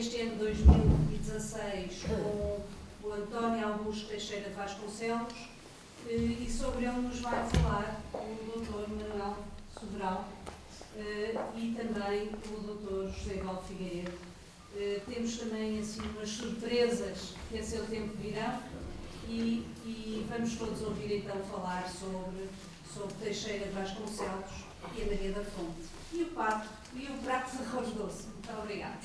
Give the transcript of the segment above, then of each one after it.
este ano de 2016 com o António Augusto Teixeira de Vasconcelos, e sobre ele nos vai falar o Dr. Manuel Sobral e também o Dr. José Val Figueiredo. Temos também assim umas surpresas que a seu tempo virão e vamos todos ouvir então falar sobre Teixeira de Vasconcelos e a Maria da Fonte. E o prato de arroz doce. Muito obrigada.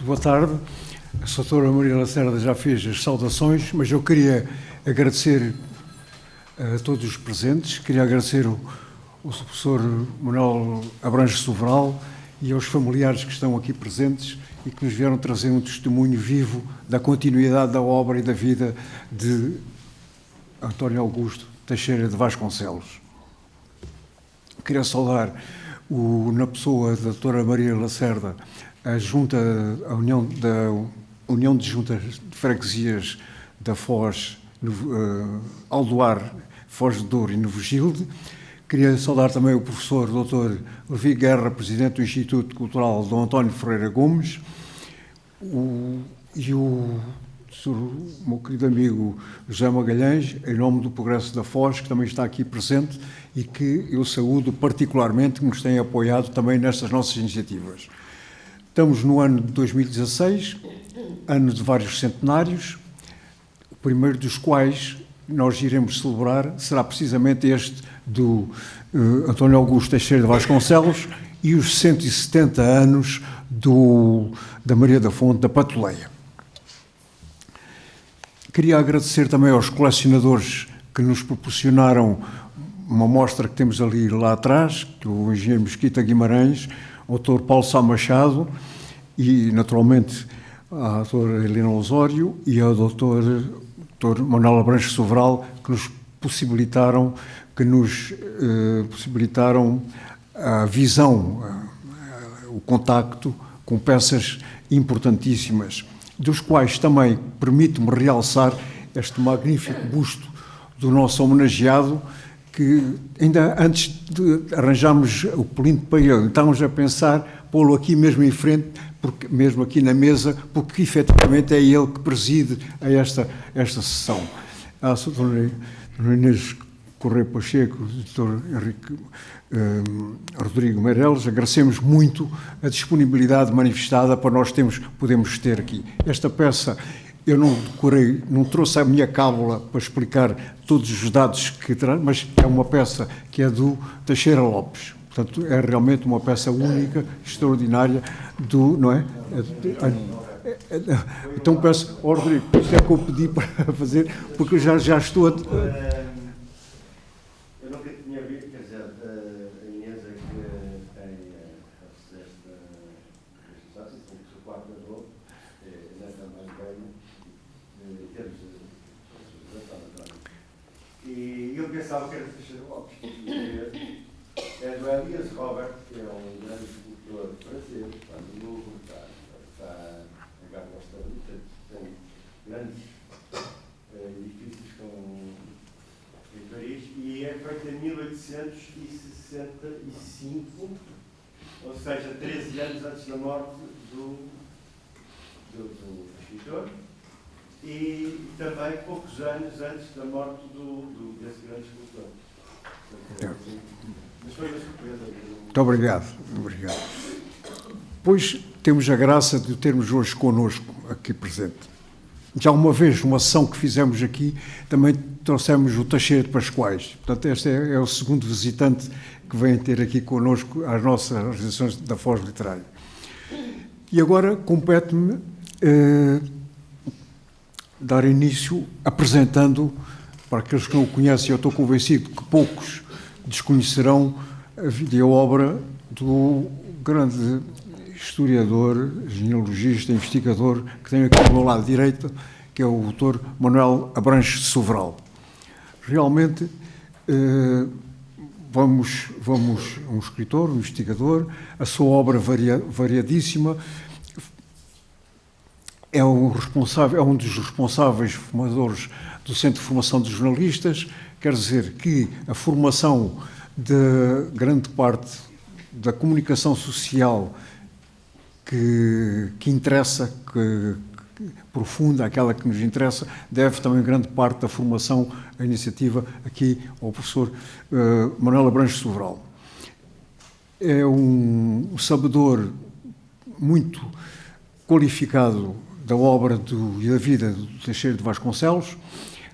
Boa tarde. A doutora Maria Lacerda já fez as saudações, mas eu queria agradecer a todos os presentes, queria agradecer o professor Manuel Abranches Sobral e aos familiares que estão aqui presentes e que nos vieram trazer um testemunho vivo da continuidade da obra e da vida de António Augusto Teixeira de Vasconcelos. Queria saudar, na pessoa da doutora Maria Lacerda, a União de Juntas de Freguesias da Foz, Aldoar, Foz de Douro e Novo Gilde. Queria saudar também o professor Dr. Levi Guerra, presidente do Instituto Cultural Dom António Ferreira Gomes, e o meu querido amigo José Magalhães, em nome do Progresso da Foz, que também está aqui presente e que eu saúdo particularmente, que nos tem apoiado também nestas nossas iniciativas. Estamos no ano de 2016, ano de vários centenários, o primeiro dos quais nós iremos celebrar será precisamente este do António Augusto Teixeira de Vasconcelos e os 170 anos da Maria da Fonte da Patuleia. Queria agradecer também aos colecionadores que nos proporcionaram uma mostra que temos ali lá atrás, que o engenheiro Mesquita Guimarães, o Dr. Paulo Sá Machado e, naturalmente, a doutora Helena Osório e ao Dr. Manuel Abranches Sobral, que nos possibilitaram a visão, o contacto com peças importantíssimas, dos quais também permito-me realçar este magnífico busto do nosso homenageado, que ainda antes de arranjarmos o pelinto para ele, estávamos a pensar pô-lo aqui mesmo em frente, mesmo aqui na mesa, porque efetivamente é ele que preside a esta sessão. A doutora Inês Correia Pacheco, o doutor Henrique Rodrigo Meireles, agradecemos muito a disponibilidade manifestada para nós podemos ter aqui. Esta peça, eu não decorei, não trouxe a minha cábula para explicar todos os dados que traz, mas é uma peça que é do Teixeira Lopes. Portanto, é realmente uma peça única, extraordinária, não é? Então peço, Rodrigo, isto é que eu pedi para fazer, porque eu já estou a... Eu nunca tinha visto, quer dizer, a Inês é que tem esta associação, tem o seu quarto de novo, nesta mais velha, em termos de associação. E eu pensava que era Teixeira Lopes, é do Elias Robert, que é um grande escultor francês, está no Louvre, está a Garde tem grandes edifícios em Paris, e é feito em 1865, ou seja, 13 anos antes da morte do escritor, e também poucos anos antes da morte desse grande escultor. Mas foi uma surpresa. Muito obrigado. Pois temos a graça de o termos hoje connosco aqui presente. Já uma vez, numa sessão que fizemos aqui, também trouxemos o Teixeira de Pascoais. Portanto, este é o segundo visitante que vem ter aqui connosco às nossas organizações da Foz Literária. E agora compete-me dar início apresentando, para aqueles que não o conhecem, eu estou convencido que poucos desconhecerão a vida e a obra do grande historiador, genealogista, investigador, que tenho aqui ao meu lado direito, que é o Dr. Manuel Abranches Sobral. Realmente, um escritor, um investigador, a sua obra variadíssima, é um dos responsáveis formadores do Centro de Formação de Jornalistas, quer dizer que a formação de grande parte da comunicação social que interessa, que profunda, aquela que nos interessa, deve também grande parte da formação, a iniciativa aqui ao professor Manuel Abranches Sobral. É um sabedor muito qualificado da obra e da vida do Teixeira de Vasconcelos,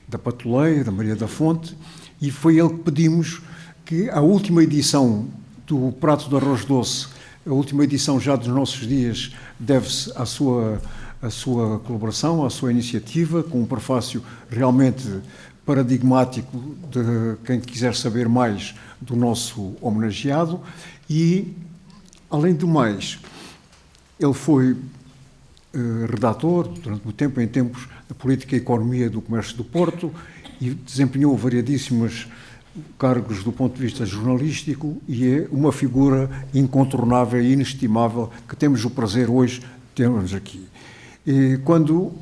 da Patuleia, da Maria da Fonte, e foi ele que pedimos que a última edição do Prato de Arroz Doce, a última edição já dos nossos dias, deve-se à sua colaboração, à sua iniciativa, com um prefácio realmente paradigmático de quem quiser saber mais do nosso homenageado. E, além do mais, ele foi redator, durante muito tempo, em tempos da Política e Economia do Comércio do Porto, e desempenhou variadíssimos cargos do ponto de vista jornalístico, e é uma figura incontornável e inestimável que temos o prazer hoje de termos aqui. E quando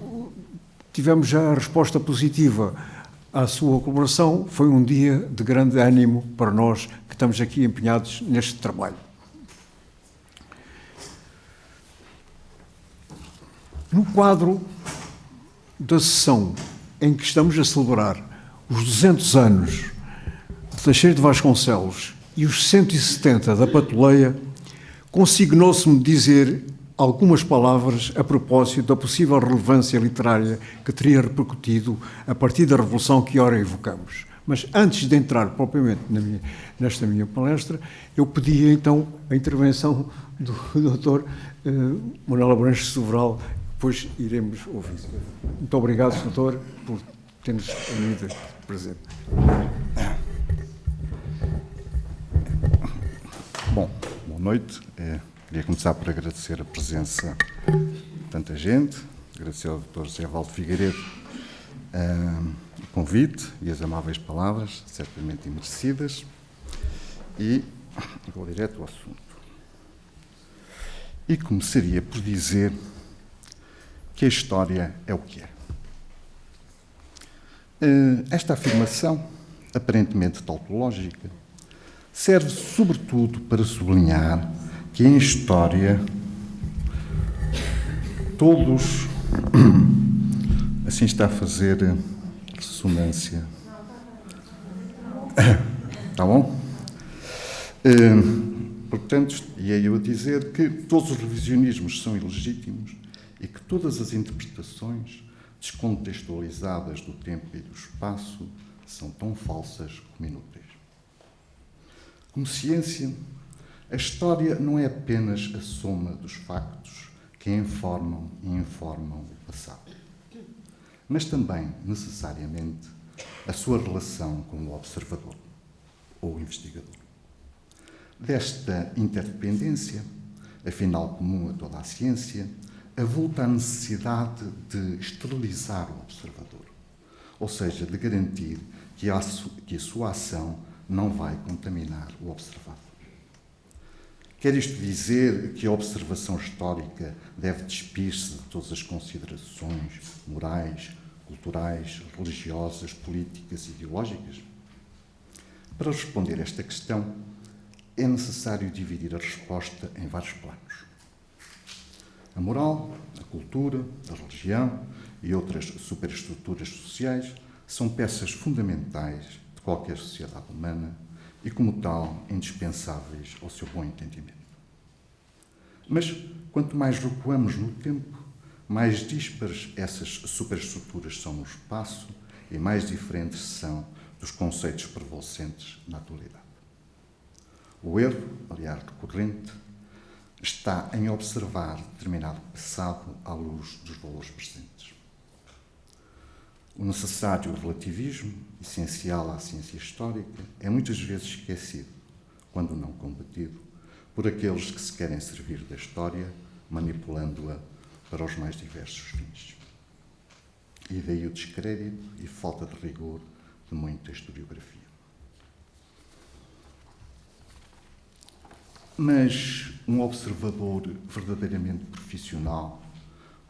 tivemos já a resposta positiva à sua colaboração, foi um dia de grande ânimo para nós que estamos aqui empenhados neste trabalho. No quadro da sessão em que estamos a celebrar os 200 anos de Teixeira de Vasconcelos e os 170 da Patuleia, consignou-se-me dizer algumas palavras a propósito da possível relevância literária que teria repercutido a partir da Revolução que ora evocamos. Mas antes de entrar propriamente nesta minha palestra, eu pedia então a intervenção do Dr. Manuel Abranches Sobral, depois iremos ouvir. Muito obrigado, doutor, por ter-nos vindo presente. Bom, boa noite. Queria começar por agradecer a presença de tanta gente, agradecer ao Dr. José Valdo Figueiredo o convite e as amáveis palavras, certamente merecidas, e vou direto ao assunto. E começaria por dizer que a história é o que é. Esta afirmação, aparentemente tautológica, serve sobretudo para sublinhar que em história todos... Assim está a fazer ressonância. Está bom? Portanto, ia eu a dizer que todos os revisionismos são ilegítimos e que todas as interpretações descontextualizadas do tempo e do espaço são tão falsas como inúteis. Como ciência, a história não é apenas a soma dos factos que informam e informam o passado, mas também, necessariamente, a sua relação com o observador ou o investigador. Desta interdependência, afinal comum a toda a ciência, avulta a necessidade de esterilizar o observador, ou seja, de garantir que a sua ação não vai contaminar o observado. Quer isto dizer que a observação histórica deve despir-se de todas as considerações morais, culturais, religiosas, políticas e ideológicas? Para responder a esta questão, é necessário dividir a resposta em vários planos. A moral, a cultura, a religião e outras superestruturas sociais são peças fundamentais de qualquer sociedade humana e, como tal, indispensáveis ao seu bom entendimento. Mas, quanto mais recuamos no tempo, mais díspares essas superestruturas são no espaço e mais diferentes são dos conceitos prevalecentes na atualidade. O erro, aliás, recorrente, está em observar determinado passado à luz dos valores presentes. O necessário relativismo, essencial à ciência histórica, é muitas vezes esquecido, quando não combatido, por aqueles que se querem servir da história, manipulando-a para os mais diversos fins. E daí o descrédito e falta de rigor de muita historiografia. Mas um observador verdadeiramente profissional,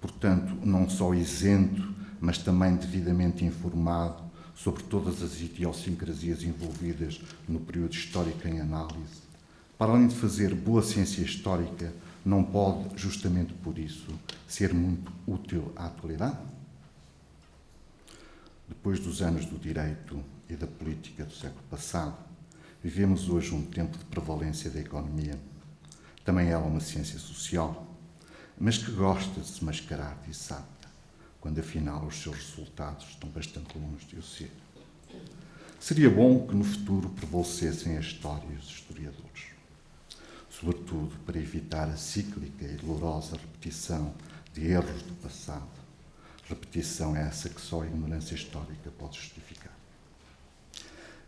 portanto, não só isento, mas também devidamente informado sobre todas as idiosincrasias envolvidas no período histórico em análise, para além de fazer boa ciência histórica, não pode, justamente por isso, ser muito útil à atualidade? Depois dos anos do direito e da política do século passado, vivemos hoje um tempo de prevalência da economia. Também ela é uma ciência social, mas que gosta de se mascarar de exata, quando afinal os seus resultados estão bastante longe de o ser. Seria bom que no futuro prevalecessem a história e os historiadores, sobretudo para evitar a cíclica e dolorosa repetição de erros do passado. Repetição é essa que só a ignorância histórica pode justificar.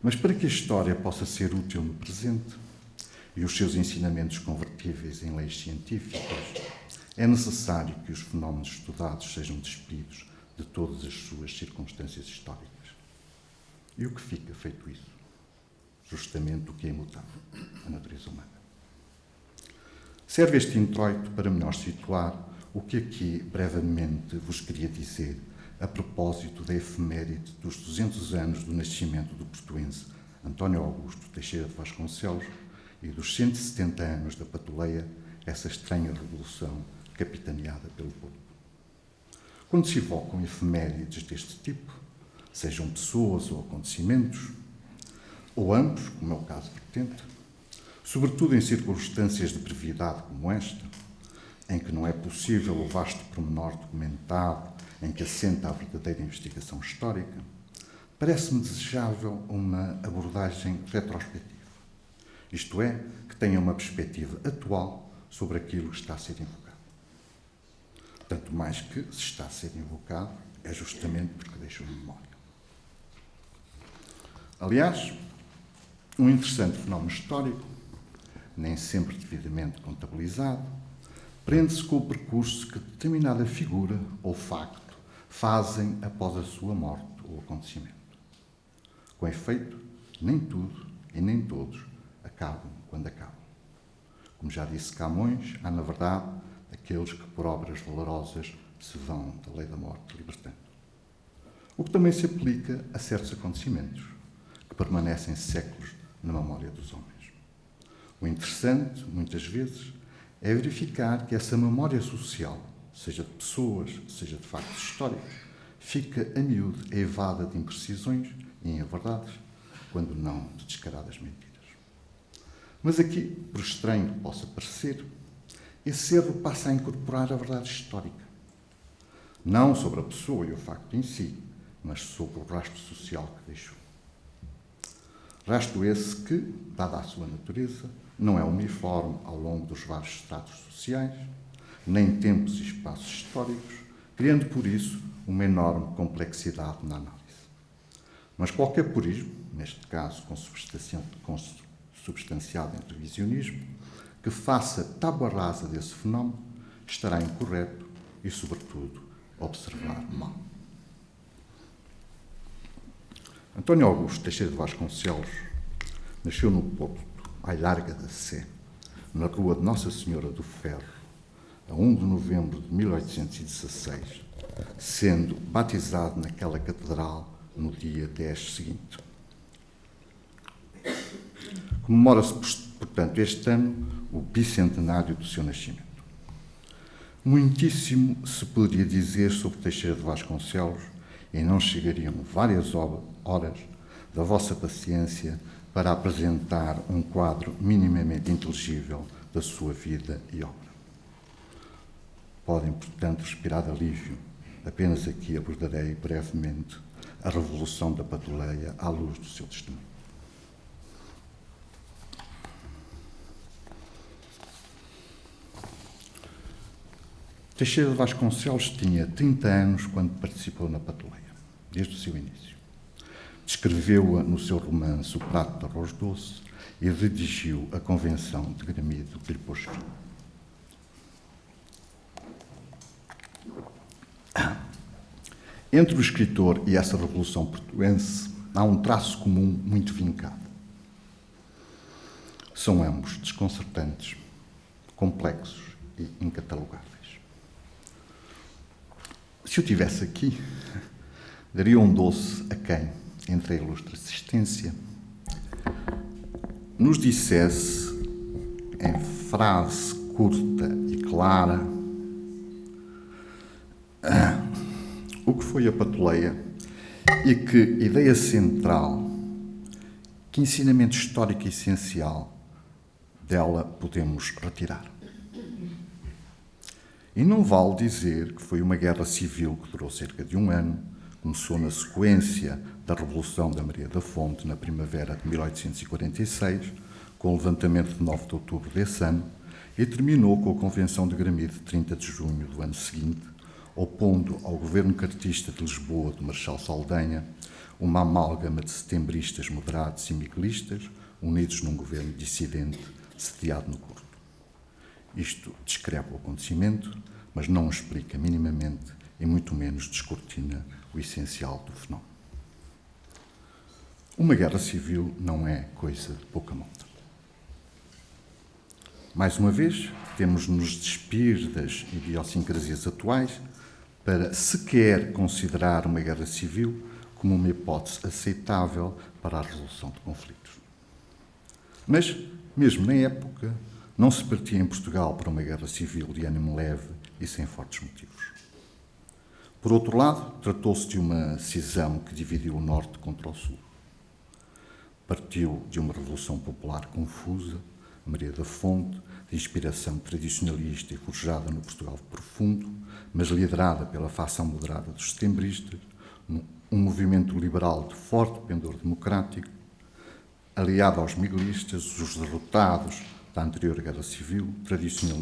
Mas para que a história possa ser útil no presente e os seus ensinamentos convertíveis em leis científicas, é necessário que os fenómenos estudados sejam despidos de todas as suas circunstâncias históricas. E o que fica feito isso? Justamente o que é imutável, a natureza humana. Serve este introito para melhor situar o que aqui brevemente vos queria dizer a propósito da efeméride dos 200 anos do nascimento do portuense António Augusto Teixeira de Vasconcelos e dos 170 anos da Patuleia, essa estranha revolução capitaneada pelo povo. Quando se evocam efemérides deste tipo, sejam pessoas ou acontecimentos, ou ambos, como é o caso vertente, sobretudo em circunstâncias de brevidade como esta, em que não é possível o vasto pormenor documentado em que assenta a verdadeira investigação histórica, parece-me desejável uma abordagem retrospectiva, isto é, que tenha uma perspectiva atual sobre aquilo que está a ser invocado. Tanto mais que, se está a ser invocado, é justamente porque deixou memória. Aliás, um interessante fenómeno histórico, nem sempre devidamente contabilizado, prende-se com o percurso que determinada figura ou facto fazem após a sua morte ou acontecimento. Com efeito, nem tudo e nem todos acabam quando acabam. Como já disse Camões, há, na verdade, aqueles que por obras valorosas se vão da lei da morte libertando. O que também se aplica a certos acontecimentos que permanecem séculos na memória dos homens. O interessante, muitas vezes, é verificar que essa memória social, seja de pessoas, seja de factos históricos, fica a miúdo eivada de imprecisões e inverdades, quando não de descaradas mentiras. Mas aqui, por estranho que possa parecer, esse erro passa a incorporar a verdade histórica. Não sobre a pessoa e o facto em si, mas sobre o rastro social que deixou. Rastro esse que, dada a sua natureza, não é uniforme ao longo dos vários estratos sociais, nem tempos e espaços históricos, criando por isso uma enorme complexidade na análise. Mas qualquer purismo, neste caso consubstanciado em revisionismo, que faça tábua rasa desse fenómeno, estará incorreto e, sobretudo, observar mal. António Augusto Teixeira de Vasconcelos nasceu no Porto, à larga da Sé, na rua de Nossa Senhora do Ferro, a 1 de novembro de 1816, sendo batizado naquela catedral no dia 10 seguinte. Comemora-se, portanto, este ano o bicentenário do seu nascimento. Muitíssimo se poderia dizer sobre Teixeira de Vasconcelos e não chegariam várias horas da vossa paciência para apresentar um quadro minimamente inteligível da sua vida e obra. Podem, portanto, respirar de alívio. Apenas aqui abordarei brevemente a Revolução da Patuleia à luz do seu testemunho. Teixeira de Vasconcelos tinha 30 anos quando participou na Patuleia, desde o seu início. Descreveu-a no seu romance O Prato de Arroz Doce e redigiu a Convenção de Gramido que lhe pôs fim. Entre o escritor e essa revolução portuense há um traço comum muito vincado. São ambos desconcertantes, complexos e incatalogáveis. Se o tivesse aqui, daria um doce a quem, entre a ilustre assistência, nos dissesse, em frase curta e clara, o que foi a patuleia e que ideia central, que ensinamento histórico essencial dela podemos retirar. E não vale dizer que foi uma guerra civil que durou cerca de 1 ano, começou na sequência da Revolução da Maria da Fonte, na primavera de 1846, com o levantamento de 9 de outubro desse ano, e terminou com a Convenção de Gramide de 30 de junho do ano seguinte, opondo ao governo cartista de Lisboa do Marechal Saldanha uma amálgama de setembristas moderados e miguelistas, unidos num governo dissidente sediado no Porto. Isto descreve o acontecimento, mas não o explica minimamente e muito menos descortina o essencial do fenómeno. Uma guerra civil não é coisa de pouca monta. Mais uma vez, temos de nos despir das idiosincrasias atuais para sequer considerar uma guerra civil como uma hipótese aceitável para a resolução de conflitos. Mas, mesmo na época, não se partia em Portugal para uma guerra civil de ânimo leve e sem fortes motivos. Por outro lado, tratou-se de uma cisão que dividiu o Norte contra o Sul. Partiu de uma revolução popular confusa, Maria da Fonte, de inspiração tradicionalista e forjada no Portugal profundo, mas liderada pela facção moderada dos setembristas, um movimento liberal de forte pendor democrático, aliado aos miguelistas, os derrotados da anterior guerra civil, tradicionalistas